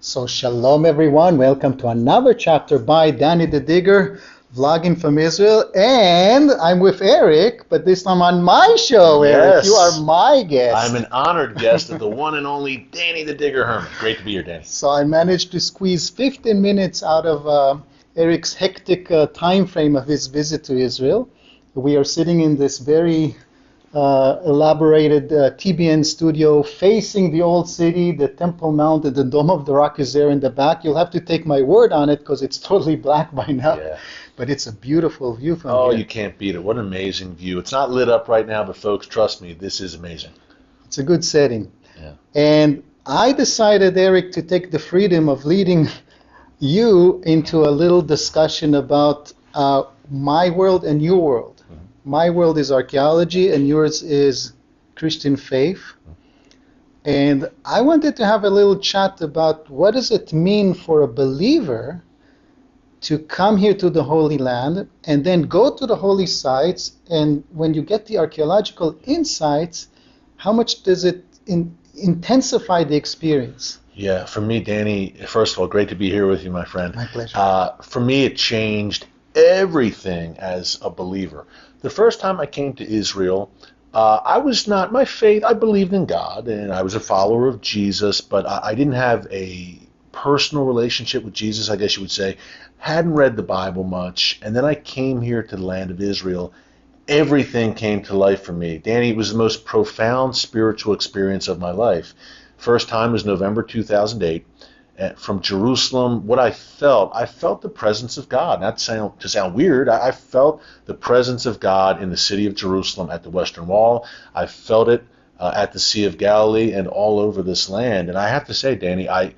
So shalom everyone, welcome to another chapter by Danny the Digger, vlogging from Israel, and I'm with Eric, but this time on my show, Eric. You are my guest. I'm an honored guest of the one and only Danny the Digger Herman. Great to be here, Danny. So I managed to squeeze 15 minutes out of Eric's hectic time frame of his visit to Israel. We are sitting in this very elaborated TBN studio facing the old city. The Temple Mount and the Dome of the Rock is there in the back. You'll have to take my word on it because it's totally black by now. Yeah. But it's a beautiful view from here. You can't beat it. What an amazing view. It's not lit up right now, but folks, trust me, this is amazing. It's a good setting. Yeah. And I decided, Eric, to take the freedom of leading you into a little discussion about my world and your world. My world is archaeology, and yours is Christian faith. And I wanted to have a little chat about what does it mean for a believer to come here to the Holy Land and then go to the holy sites, and when you get the archaeological insights, how much does it intensify the experience? Yeah, for me, Danny, first of all, great to be here with you, my friend. My pleasure. For me, it changed everything as a believer. The first time I came to Israel, I was not, my faith, I believed in God, and I was a follower of Jesus, but I didn't have a personal relationship with Jesus, I guess you would say. Hadn't read the Bible much, and then I came here to the land of Israel. Everything came to life for me. Danny, it was the most profound spiritual experience of my life. First time was November 2008. From Jerusalem, what I felt the presence of God. Not to sound weird, I felt the presence of God in the city of Jerusalem at the Western Wall. I felt it at the Sea of Galilee and all over this land. And I have to say, Danny, I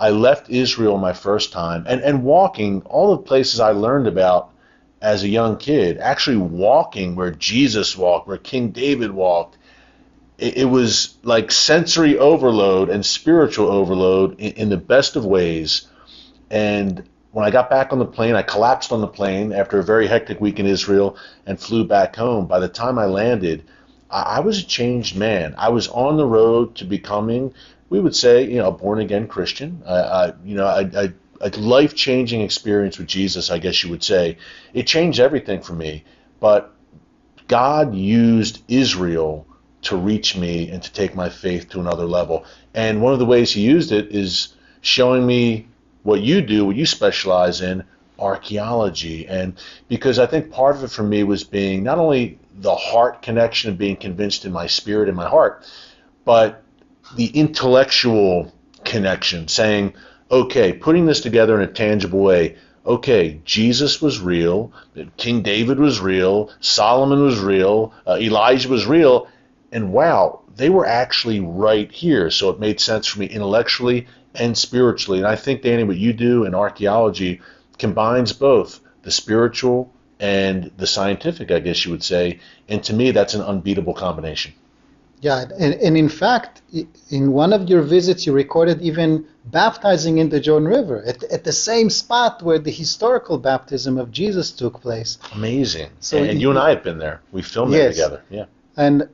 left Israel my first time, and walking all the places I learned about as a young kid, actually walking where Jesus walked, where King David walked. It was like sensory overload and spiritual overload in the best of ways. And when I got back on the plane, I collapsed on the plane after a very hectic week in Israel and flew back home. By the time I landed, I was a changed man. I was on the road to becoming, we would say, a born-again Christian. A life-changing experience with Jesus, I guess you would say. It changed everything for me. But God used Israel to reach me and to take my faith to another level. And one of the ways he used it is showing me what you do, what you specialize in, archaeology. And because I think part of it for me was being not only the heart connection of being convinced in my spirit and my heart, but the intellectual connection, saying, okay, putting this together in a tangible way. Okay, Jesus was real, King David was real, Solomon was real, Elijah was real, and wow, they were actually right here. So it made sense for me intellectually and spiritually. And I think, Danny, what you do in archaeology combines both the spiritual and the scientific, I guess you would say. And to me, that's an unbeatable combination. Yeah, and in fact, in one of your visits, you recorded even baptizing in the Jordan River at the same spot where the historical baptism of Jesus took place. Amazing. So and you and I have been there. We filmed it together. Yeah. And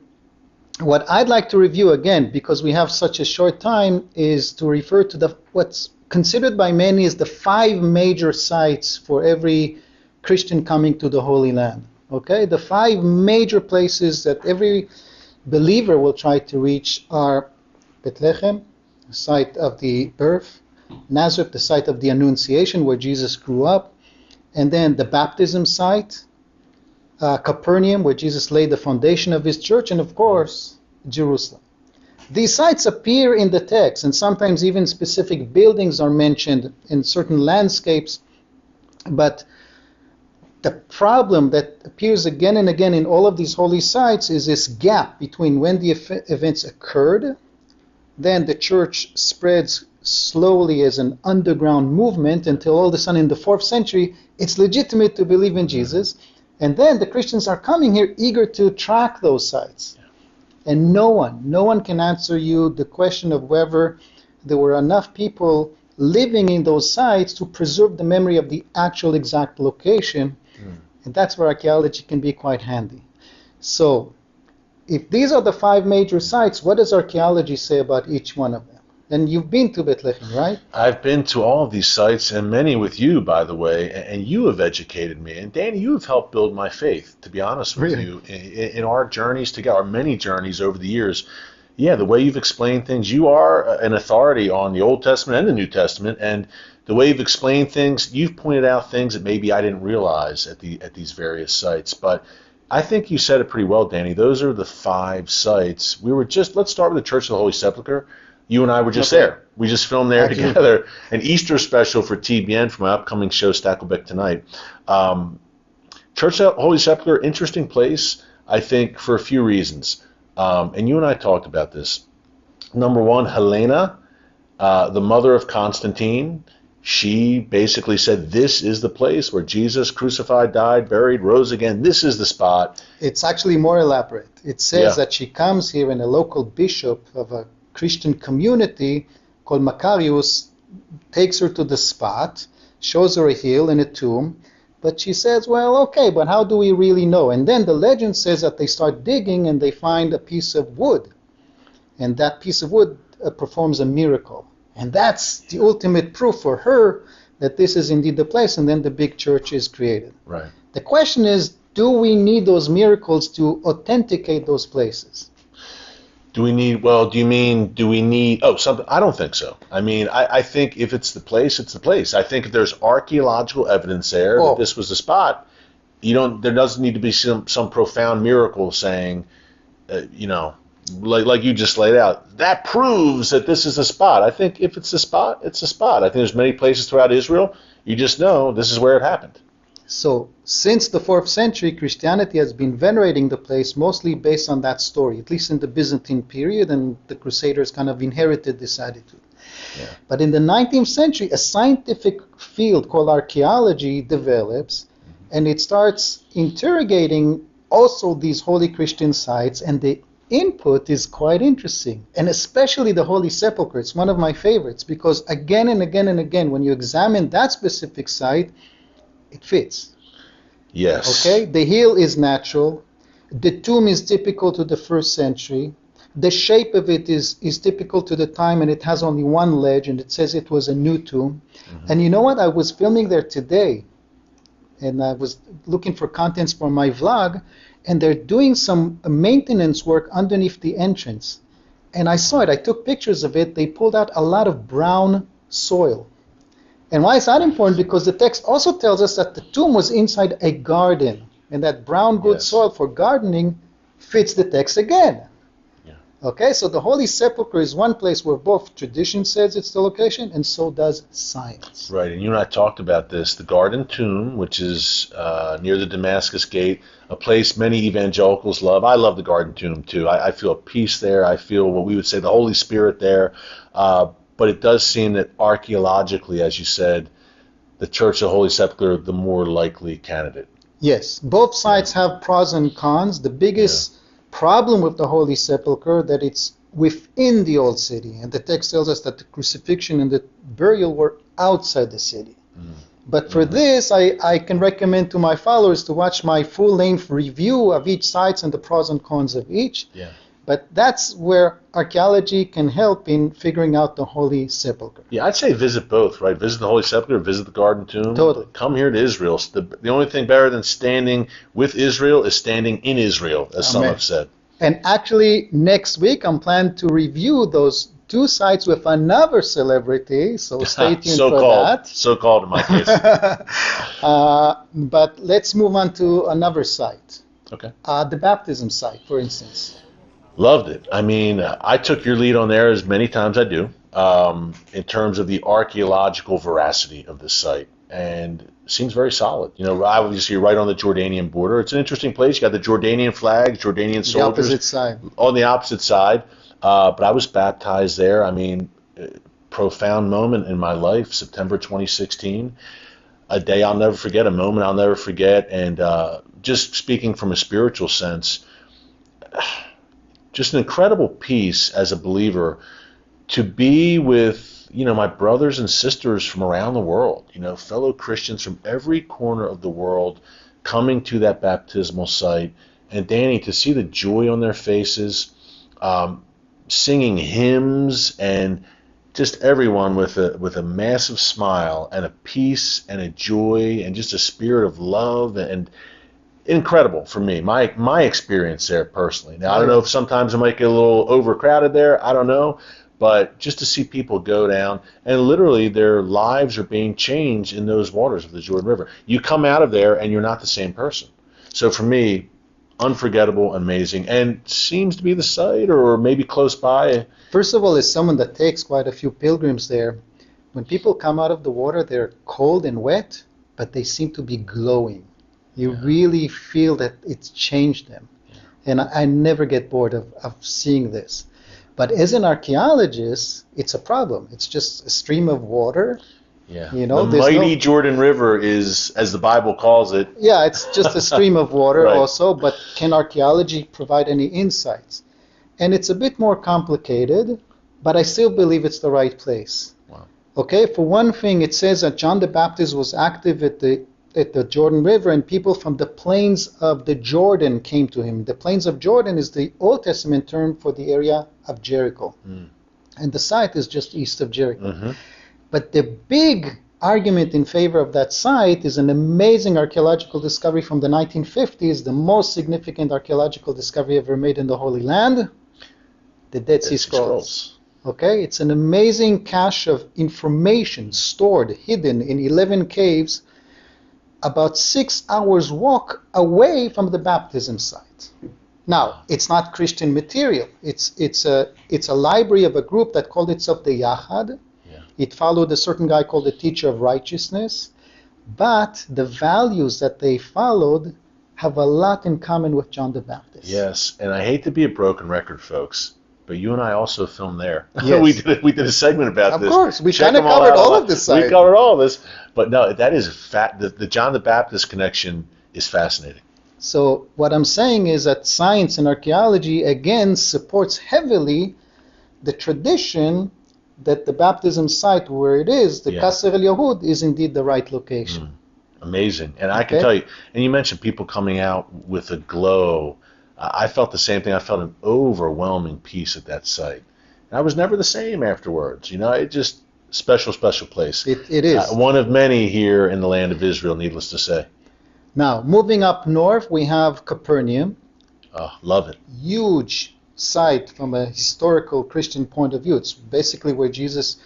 what I'd like to review again, because we have such a short time, is to refer to what's considered by many as the 5 major sites for every Christian coming to the Holy Land. Okay, the 5 major places that every believer will try to reach are Bethlehem, the site of the birth; Nazareth, the site of the Annunciation, where Jesus grew up; and then the baptism site, Capernaum, where Jesus laid the foundation of his church; and of course, Jerusalem. These sites appear in the text, and sometimes even specific buildings are mentioned in certain landscapes, but the problem that appears again and again in all of these holy sites is this gap between when the events occurred, then the church spreads slowly as an underground movement until all of a sudden in the 4th century it's legitimate to believe in Jesus. And then the Christians are coming here eager to track those sites. And no one can answer you the question of whether there were enough people living in those sites to preserve the memory of the actual exact location. And that's where archaeology can be quite handy. So if these are the 5 major sites, what does archaeology say about each one of them? And you've been to Bethlehem, right? I've been to all of these sites, and many with you, by the way, and you have educated me. And Danny, you have helped build my faith, to be honest with you, in our journeys together, our many journeys over the years. Yeah, the way you've explained things, you are an authority on the Old Testament and the New Testament, and the way you've explained things, you've pointed out things that maybe I didn't realize at these various sites. But I think you said it pretty well, Danny. Those are the 5 sites. Let's start with the Church of the Holy Sepulchre. You and I were just there. We just filmed there together. An Easter special for TBN for my upcoming show, Stakelbeck Tonight. Church of the Holy Sepulchre, interesting place, I think, for a few reasons. And you and I talked about this. Number one, Helena, the mother of Constantine, she basically said, this is the place where Jesus crucified, died, buried, rose again. This is the spot. It's actually more elaborate. It says that she comes here, and a local bishop of a Christian community called Macarius takes her to the spot, shows her a hill and a tomb, but she says, well, okay, but how do we really know? And then the legend says that they start digging and they find a piece of wood, and that piece of wood performs a miracle. And that's the ultimate proof for her that this is indeed the place, and then the big church is created. Right. The question is, do we need those miracles to authenticate those places? Do we need, something? I don't think so. I mean, I think if it's the place, it's the place. I think if there's archaeological evidence there that this was the spot, there doesn't need to be some profound miracle saying, like you just laid out, that proves that this is the spot. I think if it's the spot, it's the spot. I think there's many places throughout Israel, you just know this is where it happened. So, since the 4th century, Christianity has been venerating the place mostly based on that story, at least in the Byzantine period, and the Crusaders kind of inherited this attitude. Yeah. But in the 19th century, a scientific field called archaeology develops, and it starts interrogating also these holy Christian sites, and the input is quite interesting, and especially the Holy Sepulchre. It's one of my favorites, because again and again and again, when you examine that specific site, it fits. Yes. Okay? The hill is natural. The tomb is typical to the 1st century. The shape of it is typical to the time, and it has only one ledge, and it says it was a new tomb. Mm-hmm. And you know what? I was filming there today, and I was looking for contents for my vlog, and they're doing some maintenance work underneath the entrance. And I saw it. I took pictures of it. They pulled out a lot of brown soil. And why is that important? Because the text also tells us that the tomb was inside a garden, and that brown good soil for gardening fits the text again. Yeah. Okay, so the Holy Sepulchre is one place where both tradition says it's the location, and so does science. Right, and you and I talked about this, the Garden Tomb, which is near the Damascus Gate, a place many evangelicals love. I love the Garden Tomb too. I feel peace there. I feel what we would say the Holy Spirit there. But it does seem that archaeologically, as you said, the Church of the Holy Sepulchre, the more likely candidate. Yes, both sides have pros and cons. The biggest problem with the Holy Sepulchre that it's within the old city, and the text tells us that the crucifixion and the burial were outside the city. Mm. But for this, I can recommend to my followers to watch my full-length review of each site and the pros and cons of each. Yeah. But that's where archaeology can help in figuring out the Holy Sepulchre. Yeah, I'd say visit both, right? Visit the Holy Sepulchre, visit the Garden Tomb. Totally. Come here to Israel. The only thing better than standing with Israel is standing in Israel, as some have said. And actually, next week, I'm planning to review those 2 sites with another celebrity, so stay tuned for that. So-called in my case. But let's move on to another site. Okay. The baptism site, for instance. Loved it. I mean, I took your lead on there as many times I do in terms of the archaeological veracity of this site, and it seems very solid. Obviously you're right on the Jordanian border. It's an interesting place. You got the Jordanian flag, Jordanian soldiers. The opposite side. On the opposite side. But I was baptized there. I mean, profound moment in my life, September 2016. A day I'll never forget, a moment I'll never forget, and just speaking from a spiritual sense, just an incredible peace as a believer to be with, my brothers and sisters from around the world, fellow Christians from every corner of the world coming to that baptismal site. And Danny, to see the joy on their faces, singing hymns and just everyone with a massive smile and a peace and a joy and just a spirit of love, and incredible for me. My experience there personally. Now I don't know if sometimes it might get a little overcrowded there. I don't know. But just to see people go down, and literally their lives are being changed in those waters of the Jordan River. You come out of there and you're not the same person. So for me, unforgettable, amazing, and seems to be the site or maybe close by. First of all, as someone that takes quite a few pilgrims there, when people come out of the water, they're cold and wet, but they seem to be glowing. You really feel that it's changed them. And I never get bored of seeing this. But as an archaeologist, it's a problem. It's just a stream of water. Yeah. You know, the mighty Jordan River is, as the Bible calls it. Yeah, it's just a stream of water Right. also, but can archaeology provide any insights? And it's a bit more complicated, but I still believe it's the right place. Wow. Okay, for one thing, it says that John the Baptist was active at the Jordan River, and people from the plains of the Jordan came to him. The plains of Jordan is the Old Testament term for the area of Jericho. And the site is just east of Jericho. Mm-hmm. But the big argument in favor of that site is an amazing archaeological discovery from the 1950s, the most significant archaeological discovery ever made in the Holy Land, the Dead Sea Scrolls. Okay, it's an amazing cache of information stored, hidden in 11 caves, about 6 hours walk away from the baptism site. Now, it's not Christian material. It's a library of a group that called itself the Yachad. Yeah. It followed a certain guy called the Teacher of Righteousness, but the values that they followed have a lot in common with John the Baptist. Yes, and I hate to be a broken record, folks, but you and I also filmed there. Yes. we did a segment about this. Of course, we Check kind of them covered out. all of this site. We covered all of this, but no, that is the John the Baptist connection is fascinating. So what I'm saying is that science and archaeology, again, supports heavily the tradition that the baptism site where it is, the Qasr el-Yahud, is indeed the right location. Amazing. And I can tell you, and you mentioned people coming out with a glow. I felt the same thing. I felt an overwhelming peace at that site. And I was never the same afterwards. You know, it just, special place. It is. One of many here in the land of Israel, needless to say. Now, moving up north, we have Capernaum. Oh, love it. Huge site from a historical Christian point of view. It's basically where Jesus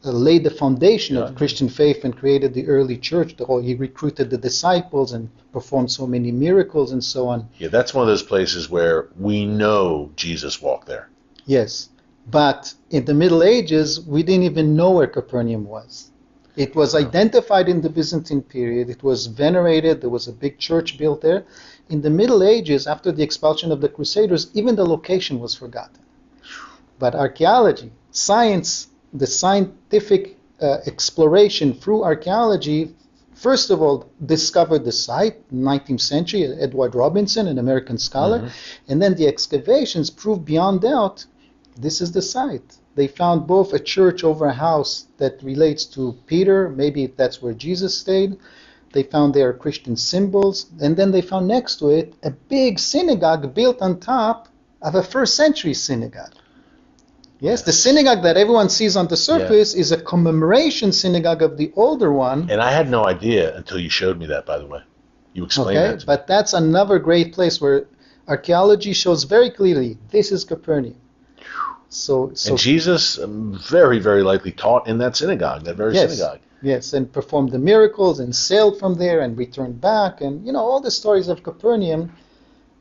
laid the foundation of Christian faith and created the early church. He recruited the disciples and performed so many miracles and so on. Yeah, that's one of those places where we know Jesus walked there. Yes, but in the Middle Ages, we didn't even know where Capernaum was. It was identified in the Byzantine period. It was venerated. There was a big church built there. In the Middle Ages, after the expulsion of the Crusaders, even the location was forgotten. But archaeology, science, the scientific exploration through archaeology, first of all, discovered the site, 19th century, Edward Robinson, an American scholar, and then the excavations proved beyond doubt this is the site. They found both a church over a house that relates to Peter, maybe that's where Jesus stayed. They found their Christian symbols, and then they found next to it a big synagogue built on top of a first century synagogue. Yes, the synagogue that everyone sees on the surface is a commemoration synagogue of the older one. And I had no idea until you showed me that, by the way. You explained that to me. But that's another great place where archaeology shows very clearly this is Capernaum. So and Jesus very, very likely taught in that synagogue, that very synagogue. Yes, and performed the miracles and sailed from there and returned back. And, you know, all the stories of Capernaum,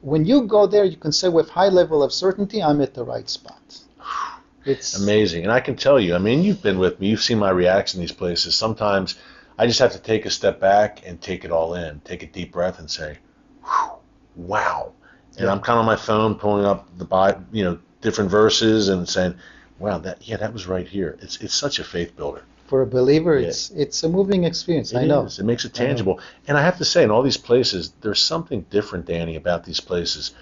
when you go there, you can say with high level of certainty, I'm at the right spot. It's amazing. And I can tell you, I mean, you've been with me, you've seen my reaction to these places. Sometimes I just have to take a step back and take it all in, take a deep breath and say, wow. And I'm kind of on my phone pulling up the Bible, you know, different verses and saying, wow, that was right here. It's such a faith builder. For a believer, it's a moving experience. I know. It makes it tangible. And I have to say, in all these places, there's something different, Danny, about these places.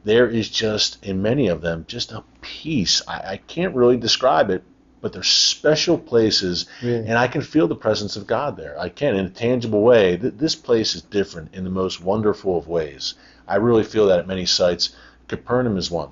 There is just, in many of them, just a peace. I can't really describe it, but they're special places, and I can feel the presence of God there. I can, in a tangible way. This place is different in the most wonderful of ways. I really feel that at many sites. Capernaum is one.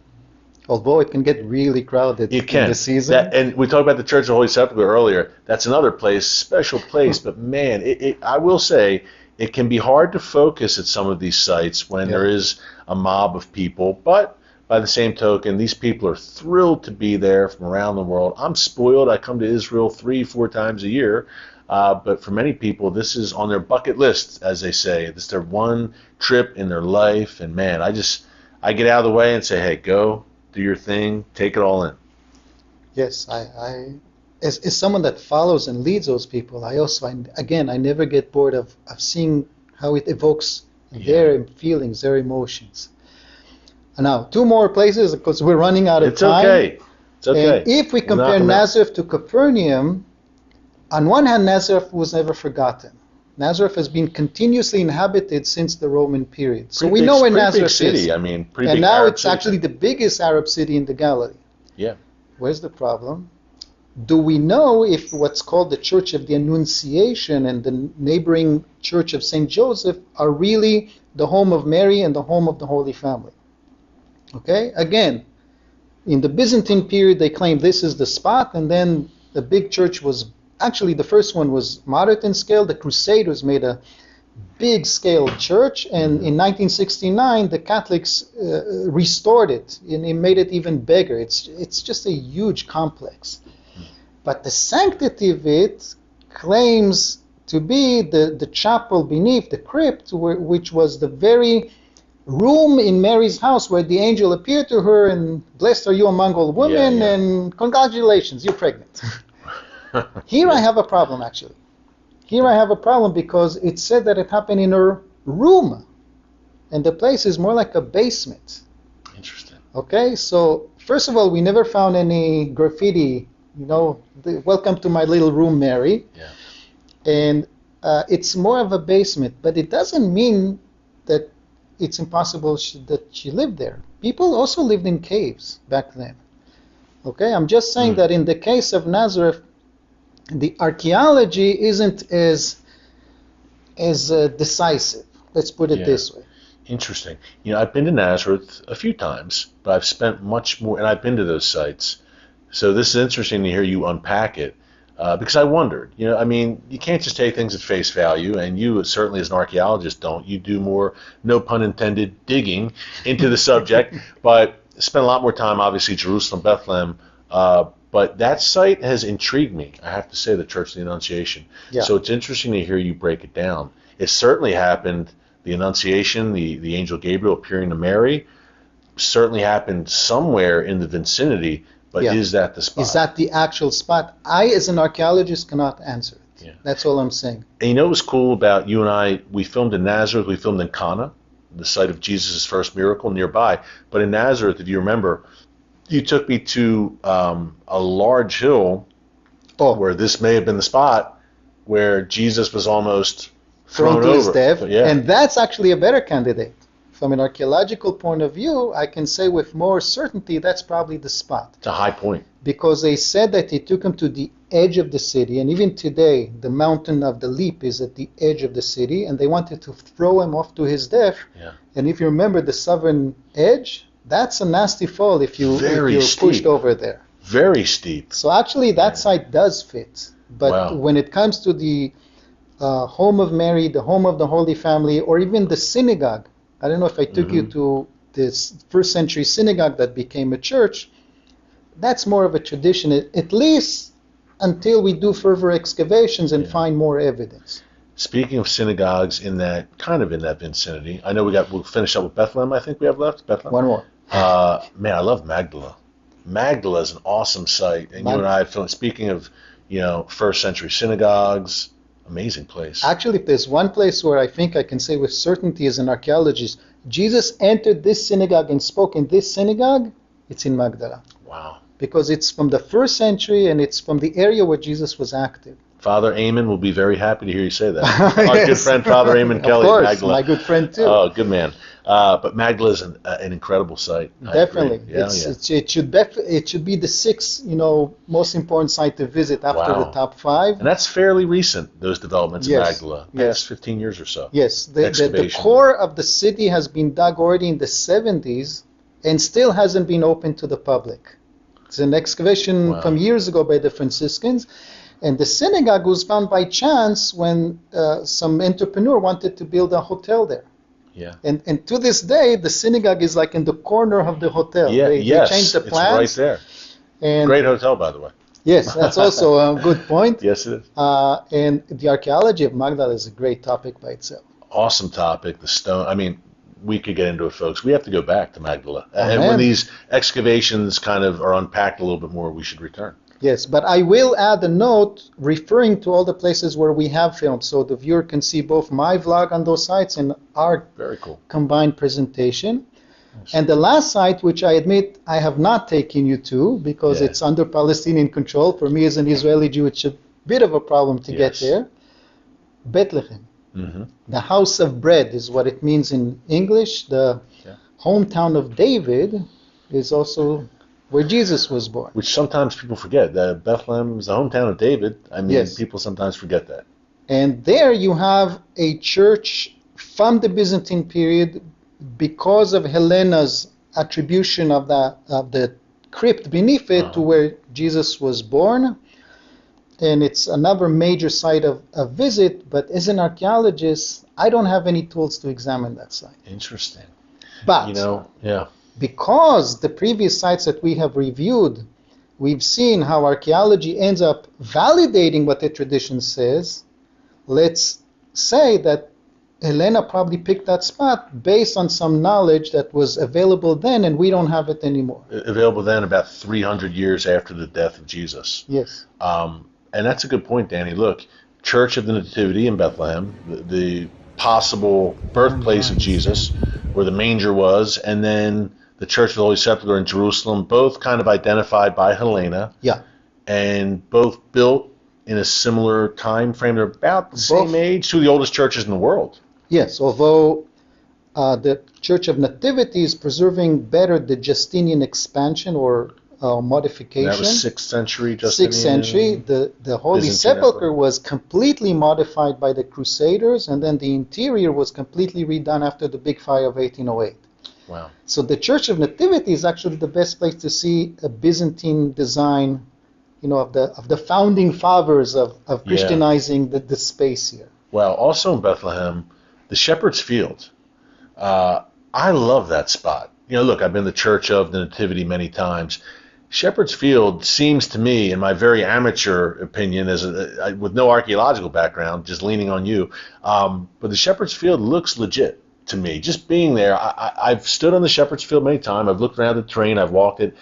Although it can get really crowded It can. in the season. And we talked about the Church of the Holy Sepulchre earlier. That's another place, special place. But man, I will say it can be hard to focus at some of these sites when there is a mob of people. But by the same token, these people are thrilled to be there from around the world. I'm spoiled. I come to Israel 3-4 times a year. But for many people, this is on their bucket list, as they say. This is their one trip in their life. And man, I get out of the way and say, hey, go. Do your thing, take it all in. Yes, I as someone that follows and leads those people, I never get bored of seeing how it evokes their feelings, their emotions. And now, 2 more places, because we're running out of time. It's okay. And if we compare Nazareth to Capernaum, on one hand, Nazareth was never forgotten. Nazareth has been continuously inhabited since the Roman period. So we know where Nazareth is. Pretty big city. I mean, pretty big. And now it's actually the biggest Arab city in the Galilee. Yeah. Where's the problem? Do we know if what's called the Church of the Annunciation and the neighboring Church of St. Joseph are really the home of Mary and the home of the Holy Family? Okay? Again, in the Byzantine period, they claimed this is the spot, and then the big church was actually, the first one was moderate in scale. The Crusaders made a big-scale church, and in 1969, the Catholics restored it, and it made it even bigger. It's just a huge complex. But the sanctity of it claims to be the chapel beneath, the crypt, which was the very room in Mary's house where the angel appeared to her and blessed are you among all women, and congratulations, you're pregnant. Here I have a problem, actually. Here I have a problem because it said that it happened in her room. And the place is more like a basement. Interesting. Okay, so first of all, we never found any graffiti, welcome to my little room, Mary. Yeah. And it's more of a basement, but it doesn't mean that it's impossible that she lived there. People also lived in caves back then. Okay, I'm just saying that in the case of Nazareth, the archaeology isn't as decisive. Let's put it this way. Interesting. I've been to Nazareth a few times, but I've spent much more, and I've been to those sites. So this is interesting to hear you unpack it, because I wondered. You can't just take things at face value, and you certainly as an archaeologist don't. You do more, no pun intended, digging into the subject, but spent a lot more time, obviously, Jerusalem, Bethlehem. But that site has intrigued me, I have to say, the Church of the Annunciation. Yeah. So it's interesting to hear you break it down. It certainly happened, the Annunciation, the angel Gabriel appearing to Mary, certainly happened somewhere in the vicinity, but is that the spot? Is that the actual spot? I, as an archaeologist, cannot answer it. Yeah. That's all I'm saying. And what was cool about you and I, we filmed in Nazareth, we filmed in Cana, the site of Jesus' first miracle nearby. But in Nazareth, if you remember, you took me to a large hill where this may have been the spot where Jesus was almost thrown to over. His death. And that's actually a better candidate. From an archaeological point of view, I can say with more certainty that's probably the spot. It's a high point. Because they said that he took him to the edge of the city, and even today, the mountain of the leap is at the edge of the city, and they wanted to throw him off to his death. Yeah. And if you remember the southern edge, that's a nasty fall if you're pushed over there. Very steep. So actually that site does fit. But when it comes to the home of Mary, the home of the Holy Family, or even the synagogue, I don't know if I took you to this first century synagogue that became a church, that's more of a tradition, at least until we do further excavations and find more evidence. Speaking of synagogues in that vicinity, I know we'll finish up with Bethlehem, I think we have left. Bethlehem. One more. Man, I love Magdala. Magdala is an awesome site. And you and I, speaking of, first century synagogues, amazing place. Actually, if there's one place where I think I can say with certainty as an archaeologist, Jesus entered this synagogue and spoke in this synagogue, it's in Magdala. Wow. Because it's from the first century and it's from the area where Jesus was active. Father Eamon will be very happy to hear you say that. Our good friend, Father Eamon Kelly. Of course, Magdala. my good friend too. Oh, good man. But Magdala is an incredible site. Definitely. It should be the sixth, most important site to visit after the top 5. And that's fairly recent, those developments in Magdala. Past 15 years or so. Yes. The core of the city has been dug already in the 70s, and still hasn't been open to the public. It's an excavation from years ago by the Franciscans. And the synagogue was found by chance when some entrepreneur wanted to build a hotel there. Yeah. And to this day, the synagogue is like in the corner of the hotel. Yeah, they changed the plans. It's right there. And great hotel, by the way. Yes, that's also a good point. Yes, it is. And the archaeology of Magdala is a great topic by itself. Awesome topic. The stone. I mean, we could get into it, folks. We have to go back to Magdala. And when these excavations kind of are unpacked a little bit more, we should return. Yes, but I will add a note referring to all the places where we have filmed, so the viewer can see both my vlog on those sites and our Very cool. combined presentation. Yes. And the last site, which I admit I have not taken you to because it's under Palestinian control. For me as an Israeli Jew, it's a bit of a problem to get there. Bethlehem. Mm-hmm. The house of bread is what it means in English. The hometown of David is also where Jesus was born. Which sometimes people forget. That Bethlehem is the hometown of David. I mean, people sometimes forget that. And there you have a church from the Byzantine period because of Helena's attribution of the crypt beneath it to where Jesus was born. And it's another major site of visit, but as an archaeologist, I don't have any tools to examine that site. Interesting. But, because the previous sites that we have reviewed, we've seen how archaeology ends up validating what the tradition says. Let's say that Helena probably picked that spot based on some knowledge that was available then, and we don't have it anymore. Available then about 300 years after the death of Jesus. Yes. And that's a good point, Danny. Look, Church of the Nativity in Bethlehem, the possible birthplace of Jesus, where the manger was, and then the Church of the Holy Sepulchre in Jerusalem, both kind of identified by Helena. Yeah. And both built in a similar time frame. They're about the same age, two of the oldest churches in the world. Yes, although the Church of Nativity is preserving better the Justinian expansion or modification. That was 6th century Justinian. 6th century. The Holy Sepulchre was completely modified by the Crusaders, and then the interior was completely redone after the big fire of 1808. Wow. So the Church of Nativity is actually the best place to see a Byzantine design, of the founding fathers of Christianizing the space here. Well, also in Bethlehem, the Shepherd's Field. I love that spot. Look, I've been to the Church of the Nativity many times. Shepherd's Field seems to me, in my very amateur opinion, with no archaeological background, just leaning on you, but the Shepherd's Field looks legit to me. Just being there, I've stood on the Shepherd's Field many times. I've looked around the terrain. I've walked it.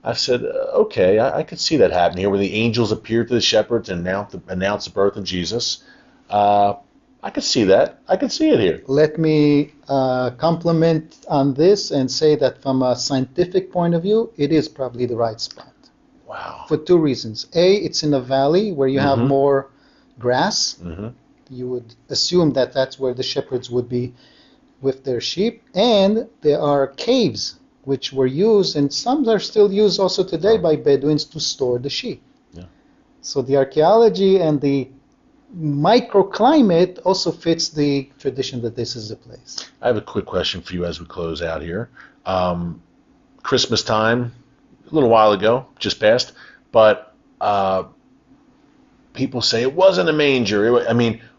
I've said, okay, I could see that happen here, where the angels appeared to the shepherds and announced the birth of Jesus. I could see that. I could see it here. Let me compliment on this and say that from a scientific point of view, it is probably the right spot. Wow. For two reasons. A, it's in a valley where you have more grass. Mm-hmm. You would assume that that's where the shepherds would be with their sheep. And there are caves which were used, and some are still used also today by Bedouins to store the sheep. Yeah. So the archaeology and the microclimate also fits the tradition that this is the place. I have a quick question for you as we close out here. Christmas time, a little while ago, just passed, but people say it wasn't a manger.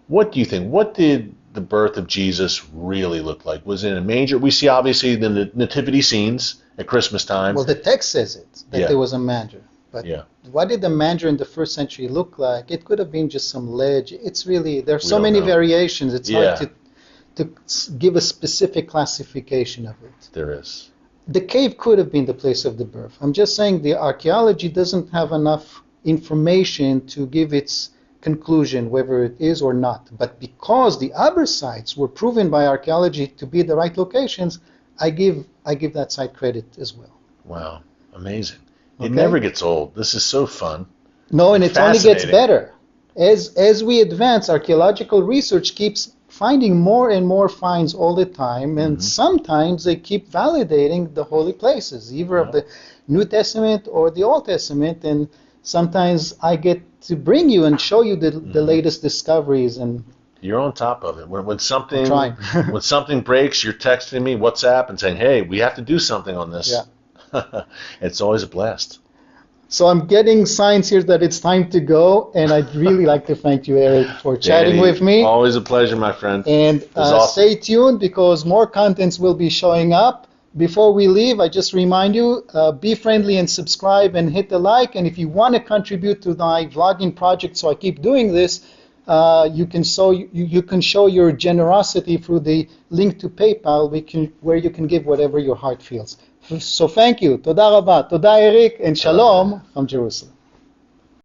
What do you think? What did the birth of Jesus really look like? Was it a manger? We see obviously the nativity scenes at Christmas time. Well, the text says it, that there was a manger. But what did the manger in the first century look like? It could have been just some ledge. It's really, there are so many variations. It's hard to give a specific classification of it. There is. The cave could have been the place of the birth. I'm just saying the archaeology doesn't have enough information to give its conclusion whether it is or not. But because the other sites were proven by archaeology to be the right locations, I give that site credit as well. Wow, amazing. It never gets old. This is so fun. No, and it only gets better. As we advance, archaeological research keeps finding more and more finds all the time, and sometimes they keep validating the holy places, either of the New Testament or the Old Testament, and sometimes I get to bring you and show you the latest discoveries, and You're on top of it. When something trying. when something breaks, you're texting me WhatsApp and saying, "Hey, we have to do something on this." Yeah. It's always a blast. So I'm getting signs here that it's time to go, and I'd really like to thank you, Eric, for chatting Danny, with me. Always a pleasure, my friend. And awesome. Stay tuned because more contents will be showing up. Before we leave, I just remind you, be friendly and subscribe and hit the like. And if you want to contribute to my vlogging project so I keep doing this, you can show your generosity through the link to PayPal where you can give whatever your heart feels. So thank you. Toda Rabba. Toda Eric and Shalom from Jerusalem.